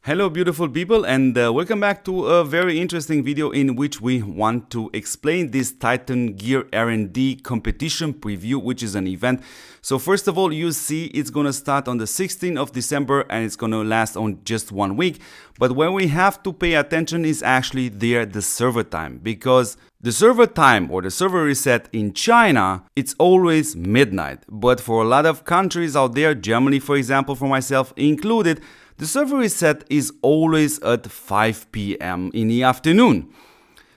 Hello beautiful people, and welcome back to a very interesting video in which we want to explain this Titan Gear R&D competition preview, which is an event. So first of all, you see it's gonna start on the 16th of December and it's gonna last on just 1 week. But where we have to pay attention is actually the server time, because the server time or the server reset in China, it's always midnight. But for a lot of countries out there, Germany for example, for myself included, the server reset is always at 5 p.m. in the afternoon.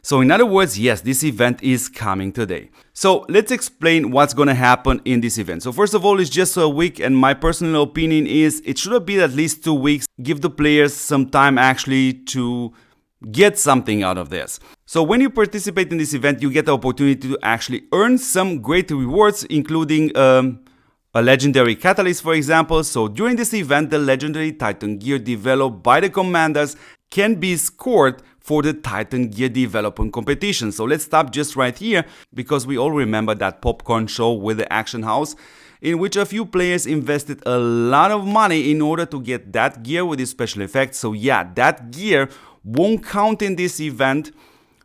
So in other words, yes, this event is coming today. So let's explain what's going to happen in this event. So first of all, it's just a week, and my personal opinion is it should have been at least 2 weeks. Give the players some time actually to get something out of this. So when you participate in this event, you get the opportunity to actually earn some great rewards, including a legendary catalyst, for example. So during this event, the legendary Titan gear developed by the commanders can be scored for the Titan gear development competition. So let's stop just right here, because we all remember that popcorn show with the action house, in which a few players invested a lot of money in order to get that gear with its special effects. So yeah, that gear won't count in this event,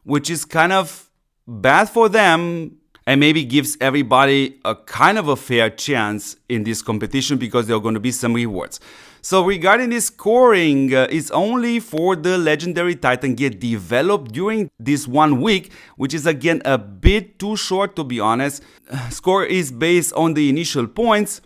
which is kind of bad for them, and maybe gives everybody a kind of a fair chance in this competition, because there are going to be some rewards. So regarding this scoring, it's only for the legendary Titan gear developed during this 1 week, which is again a bit too short, to be honest. Score is based on the initial points,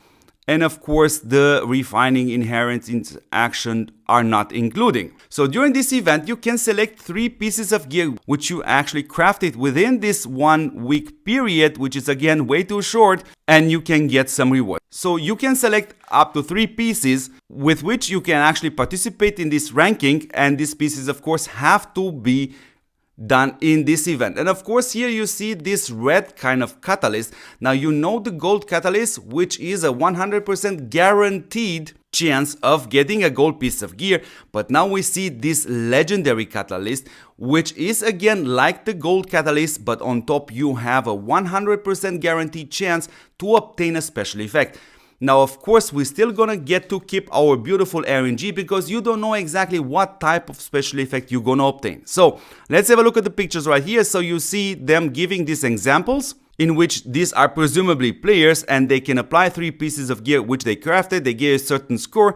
and of course the refining inherent in action are not including. So during this event, you can select 3 pieces of gear which you actually crafted within this 1 week period, which is again way too short, and you can get some reward. So you can select up to 3 pieces with which you can actually participate in this ranking, and these pieces of course have to be done in this event. And of course here you see this red kind of catalyst. Now you know the gold catalyst, which is a 100% guaranteed chance of getting a gold piece of gear, but now we see this legendary catalyst, which is again like the gold catalyst, but on top you have a 100% guaranteed chance to obtain a special effect. Now, of course, we're still gonna get to keep our beautiful RNG, because you don't know exactly what type of special effect you're gonna obtain. So let's have a look at the pictures right here. So you see them giving these examples in which these are presumably players, and they can apply 3 pieces of gear which they crafted. They get a certain score,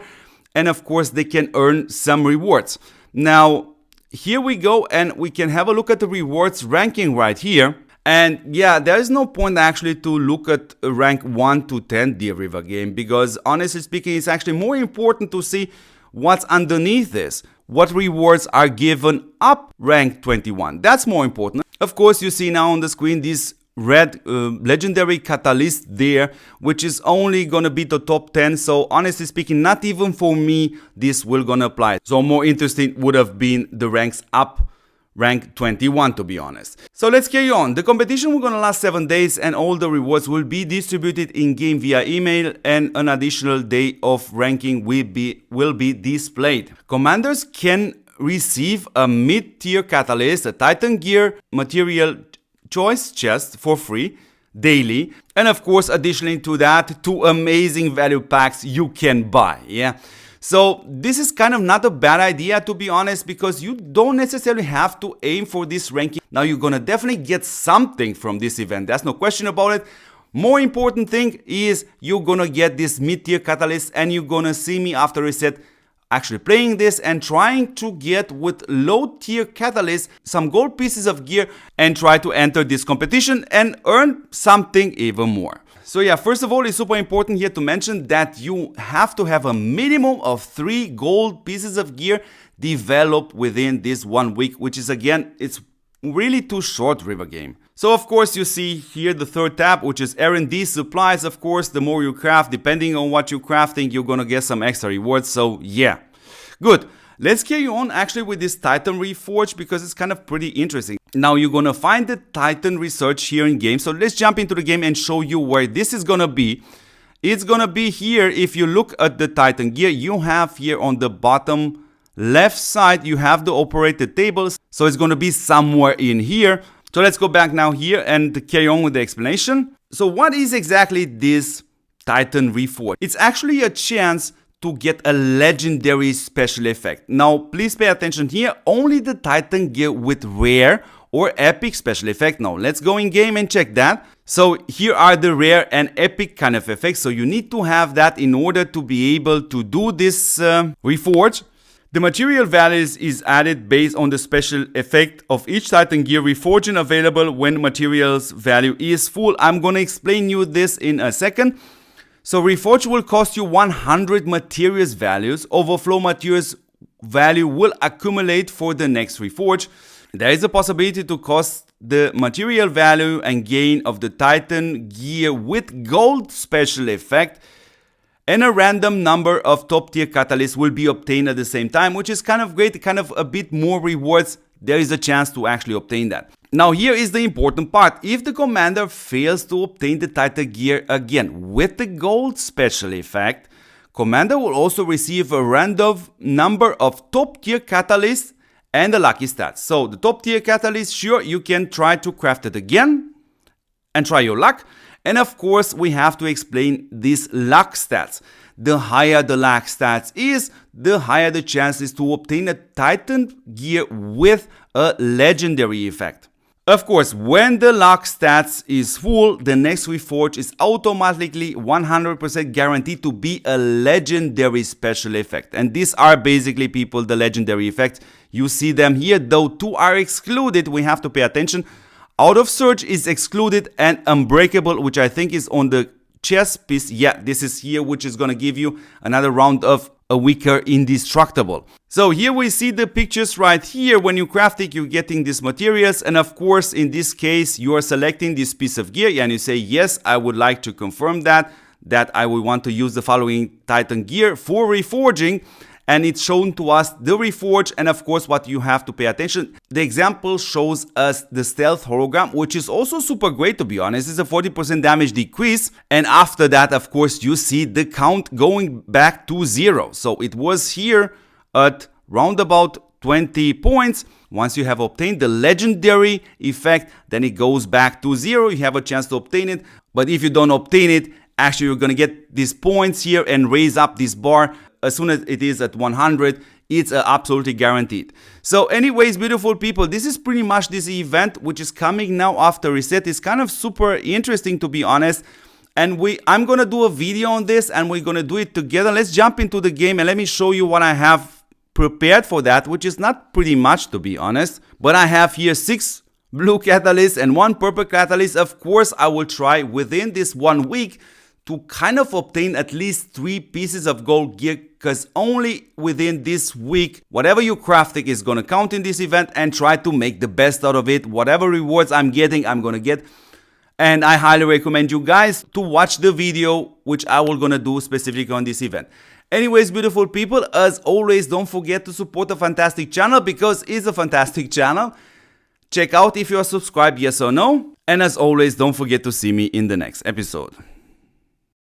and of course they can earn some rewards. Now here we go, and we can have a look at the rewards ranking right here. And yeah, there is no point actually to look at rank 1 to 10 Dear River game, because honestly speaking, it's actually more important to see what's underneath this. What rewards are given up rank 21? That's more important. Of course, you see now on the screen this red legendary catalyst there, which is only gonna be the top 10. So honestly speaking, not even for me this will gonna apply. So more interesting would have been the ranks up rank 21, to be honest. So let's carry on. The competition will gonna last 7 days, and all the rewards will be distributed in game via email, and an additional day of ranking will be displayed. Commanders can receive a mid-tier catalyst, a Titan gear material choice chest for free daily, and of course additionally to that, 2 amazing value packs you can buy. Yeah. So this is kind of not a bad idea, to be honest, because you don't necessarily have to aim for this ranking. Now you're gonna definitely get something from this event, there's no question about it. More important thing is you're gonna get this mid-tier catalyst, and you're gonna see me after reset actually playing this and trying to get with low-tier catalyst some gold pieces of gear, and try to enter this competition and earn something even more. So yeah, first of all, it's super important here to mention that you have to have a minimum of 3 gold pieces of gear developed within this 1 week, which is again, it's really too short river game. So of course you see here the 3rd tab, which is R&D supplies. Of course, the more you craft, depending on what you're crafting, you're gonna get some extra rewards. So yeah, good. Let's carry on actually with this Titan Reforged, because it's kind of pretty interesting. Now you're gonna find the Titan research here in game. So let's jump into the game and show you where this is gonna be. It's gonna be here. If you look at the Titan gear, you have here on the bottom left side, you have the operated tables. So it's gonna be somewhere in here. So let's go back now here and carry on with the explanation. So what is exactly this Titan Reforged? It's actually a chance to get a legendary special effect. Now, please pay attention here, only the Titan gear with rare or epic special effect. Now, let's go in game and check that. So here are the rare and epic kind of effects. So you need to have that in order to be able to do this reforge. The material values is added based on the special effect of each Titan gear reforging available when materials value is full. I'm gonna explain you this in a second. So reforge will cost you 100 materials values. Overflow materials value will accumulate for the next reforge. There is a possibility to cost the material value and gain of the Titan gear with gold special effect, and a random number of top tier catalysts will be obtained at the same time, which is kind of great, kind of a bit more rewards. There is a chance to actually obtain that. Now here is the important part. If the commander fails to obtain the Titan gear again with the gold special effect, commander will also receive a random number of top tier catalysts and the lucky stats. So the top tier catalyst, sure, you can try to craft it again and try your luck. And of course, we have to explain these luck stats. The higher the luck stats is, the higher the chances to obtain a Titan gear with a legendary effect. Of course, when the luck stats is full, the next reforge is automatically 100% guaranteed to be a legendary special effect. And these are basically, people, the legendary effects. You see them here, though 2 are excluded. We have to pay attention. Out of Surge is excluded, and Unbreakable, which I think is on the chest piece. Yeah, this is here, which is going to give you another round of a weaker Indestructible. So here we see the pictures right here. When you craft it, you're getting these materials. And of course, in this case, you are selecting this piece of gear and you say, yes, I would like to confirm that I would want to use the following Titan gear for reforging. And it's shown to us the reforge, and of course what you have to pay attention. The example shows us the stealth hologram, which is also super great, to be honest. It's a 40% damage decrease, and after that, of course, you see the count going back to 0. So it was here at round about 20 points. Once you have obtained the legendary effect, then it goes back to 0. You have a chance to obtain it, but if you don't obtain it, actually you're gonna get these points here and raise up this bar. As soon as it is at 100, it's absolutely guaranteed. So anyways, beautiful people, this is pretty much this event, which is coming now after reset. It's kind of super interesting, to be honest. And I'm gonna do a video on this, and we're gonna do it together. Let's jump into the game and let me show you what I have prepared for that, which is not pretty much, to be honest. But I have here 6 blue catalysts and 1 purple catalyst. Of course, I will try within this 1 week to kind of obtain at least 3 pieces of gold gear, because only within this week, whatever you crafting is going to count in this event, and try to make the best out of it. Whatever rewards I'm getting, I'm going to get. And I highly recommend you guys to watch the video, which I will going to do specifically on this event. Anyways, beautiful people, as always, don't forget to support a fantastic channel, because it's a fantastic channel. Check out if you are subscribed, yes or no. And as always, don't forget to see me in the next episode.